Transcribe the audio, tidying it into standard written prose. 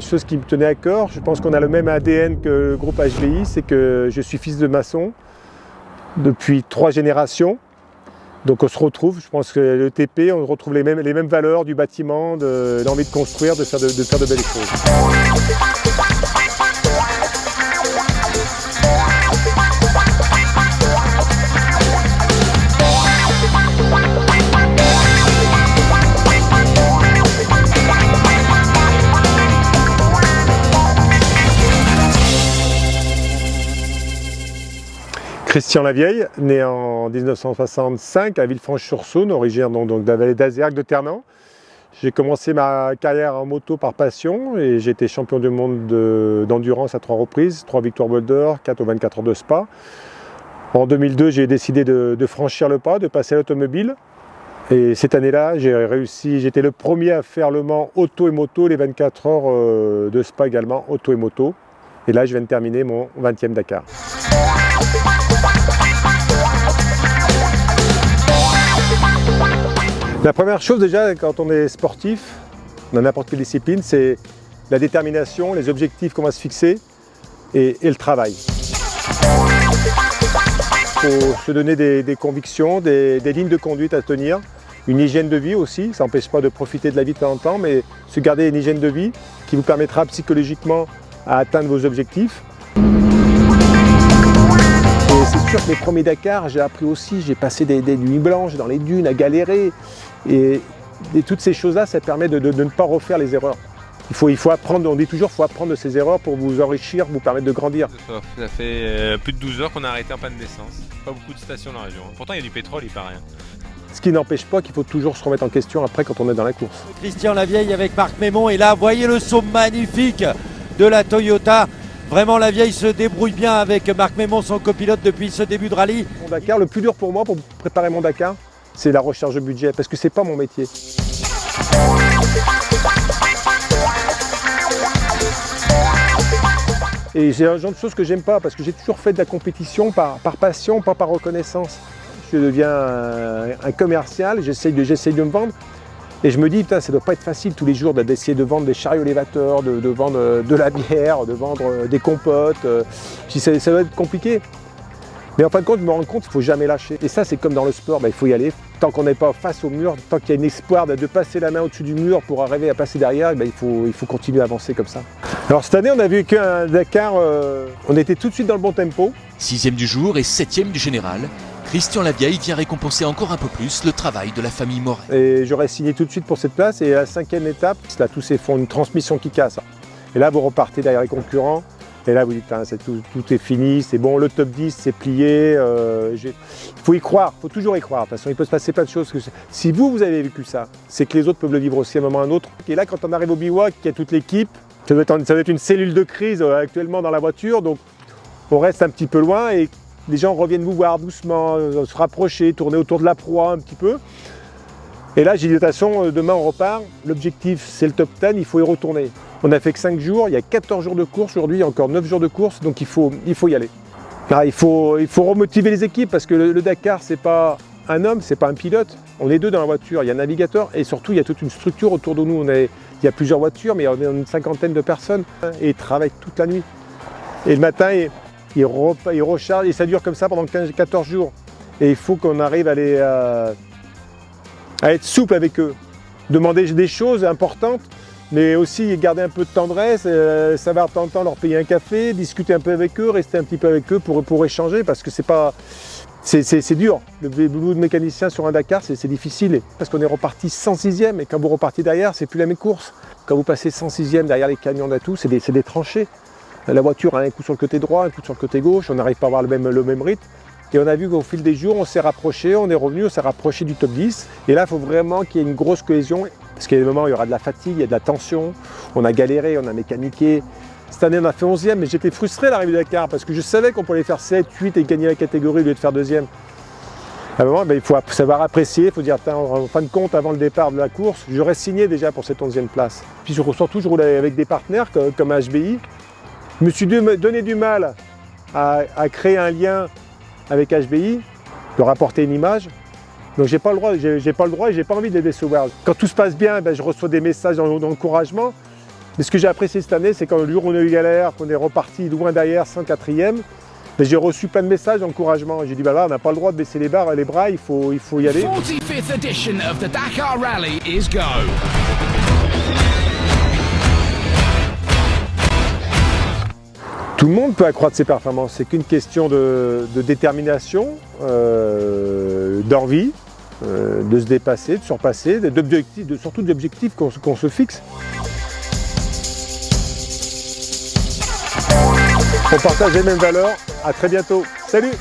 chose qui me tenait à cœur. Je pense qu'on a le même ADN que le groupe HBI, c'est que je suis fils de maçon depuis 3 générations. Donc on se retrouve, je pense que le TP, on retrouve les mêmes valeurs du bâtiment, de l'envie de construire, de faire de belles choses. Christian Lavieille, né en 1965 à Villefranche-sur-Saône, originaire donc de la vallée d'Azergues de Ternan. J'ai commencé ma carrière en moto par passion et j'ai été champion du monde d'endurance à 3 reprises, 3 victoires Boulder, 4 aux 24 heures de Spa. En 2002, j'ai décidé de franchir le pas, de passer à l'automobile. Et cette année-là, j'étais le premier à faire le Mans auto et moto, les 24 heures de Spa également, auto et moto. Et là, je viens de terminer mon 20e Dakar. La première chose déjà, quand on est sportif, dans n'importe quelle discipline, c'est la détermination, les objectifs qu'on va se fixer et le travail. Il faut se donner des convictions, des lignes de conduite à tenir, une hygiène de vie aussi, ça n'empêche pas de profiter de la vie de temps en temps, mais se garder une hygiène de vie qui vous permettra psychologiquement à atteindre vos objectifs. Et c'est sûr que les premiers Dakar, j'ai appris aussi, j'ai passé des nuits blanches dans les dunes à galérer. Et toutes ces choses-là, ça permet de ne pas refaire les erreurs. Il faut apprendre, on dit toujours, il faut apprendre de ces erreurs pour vous enrichir, vous permettre de grandir. Ça fait plus de 12 heures qu'on a arrêté en panne d'essence. Pas beaucoup de stations dans la région. Pourtant, il y a du pétrole, il paraît. Ce qui n'empêche pas qu'il faut toujours se remettre en question après quand on est dans la course. Christian Lavieille avec Marc Mémon. Et là, voyez le saut magnifique de la Toyota. Vraiment, Lavieille se débrouille bien avec Marc Mémon, son copilote, depuis ce début de rallye. Mon Dakar, le plus dur pour moi, pour préparer mon Dakar, c'est la recherche de budget, parce que c'est pas mon métier. Et c'est un genre de choses que j'aime pas, parce que j'ai toujours fait de la compétition par passion, pas par reconnaissance. Je deviens un commercial, j'essaye de me vendre, et je me dis, putain, ça doit pas être facile tous les jours d'essayer de vendre des chariots élévateurs, de vendre de la bière, de vendre des compotes. Ça doit être compliqué. Mais en fin de compte, je me rends compte qu'il ne faut jamais lâcher. Et ça, c'est comme dans le sport, il faut y aller. Tant qu'on n'est pas face au mur, tant qu'il y a un espoir de passer la main au-dessus du mur pour arriver à passer derrière, il faut continuer à avancer comme ça. Alors cette année, on a vécu un Dakar, on était tout de suite dans le bon tempo. 6e du jour et 7e du général, Christian Lavieille vient récompenser encore un peu plus le travail de la famille Moret. Et j'aurais signé tout de suite pour cette place. Et à la 5e étape, là, tous ces font une transmission qui casse. Et là, vous repartez derrière les concurrents. Et là, vous dites, hein, tout est fini, c'est bon, le top 10, c'est plié. Il faut y croire, il faut toujours y croire. De toute façon, il peut se passer plein de choses. Si vous avez vécu ça, c'est que les autres peuvent le vivre aussi à un moment ou à un autre. Et là, quand on arrive au bivouac, qu'il y a toute l'équipe, ça doit être une cellule de crise actuellement dans la voiture. Donc, on reste un petit peu loin et les gens reviennent vous voir doucement, se rapprocher, tourner autour de la proie un petit peu. Et là, j'ai dit, de toute façon, demain, on repart. L'objectif, c'est le top 10, il faut y retourner. On n'a fait que 5 jours, il y a 14 jours de course aujourd'hui, il y a encore 9 jours de course, donc il faut y aller. Là, il faut remotiver les équipes parce que le Dakar, c'est pas un homme, c'est pas un pilote. On est 2 dans la voiture, il y a un navigateur et surtout, il y a toute une structure autour de nous. Il y a plusieurs voitures, mais on est une 50aine de personnes et ils travaillent toute la nuit. Et le matin, ils rechargent et ça dure comme ça pendant 14 jours. Et il faut qu'on arrive à être souple avec eux, demander des choses importantes, mais aussi garder un peu de tendresse, savoir de temps en temps leur payer un café, discuter un peu avec eux, rester un petit peu avec eux pour échanger, parce que c'est dur. Le boulot de mécanicien sur un Dakar, c'est difficile, parce qu'on est reparti 106e, et quand vous repartez derrière, c'est plus la même course. Quand vous passez 106e derrière les camions d'atout, c'est des tranchées. La voiture a un coup sur le côté droit, un coup sur le côté gauche, on n'arrive pas à avoir le même rythme. Et on a vu qu'au fil des jours, on s'est rapproché, on est revenu, on s'est rapproché du top 10. Et là, il faut vraiment qu'il y ait une grosse cohésion, parce qu'il y a des moments où il y aura de la fatigue, il y a de la tension, on a galéré, on a mécaniqué. Cette année, on a fait 11e, mais j'étais frustré à l'arrivée de Dakar, parce que je savais qu'on pouvait faire 7, 8 et gagner la catégorie au lieu de faire 2e. À un moment, il faut savoir apprécier, il faut dire, en fin de compte, avant le départ de la course, j'aurais signé déjà pour cette 11e place. Puis surtout, je roulais avec des partenaires comme HBI. Je me suis donné du mal à créer un lien avec HBI, de rapporter une image. Donc j'ai pas le droit et j'ai pas envie de les décevoir. Quand tout se passe bien, je reçois des messages d'encouragement. Mais ce que j'ai apprécié cette année, c'est quand le jour où on a eu galère, qu'on est reparti loin derrière, 104e, j'ai reçu plein de messages d'encouragement. J'ai dit, bah là, on n'a pas le droit de baisser les bras, il faut y aller. 45th edition of the Dakar Rally is go. Tout le monde peut accroître ses performances, c'est qu'une question de détermination, d'envie, de se dépasser, de surpasser, surtout d'objectifs qu'on se fixe. On partage les mêmes valeurs, à très bientôt, salut!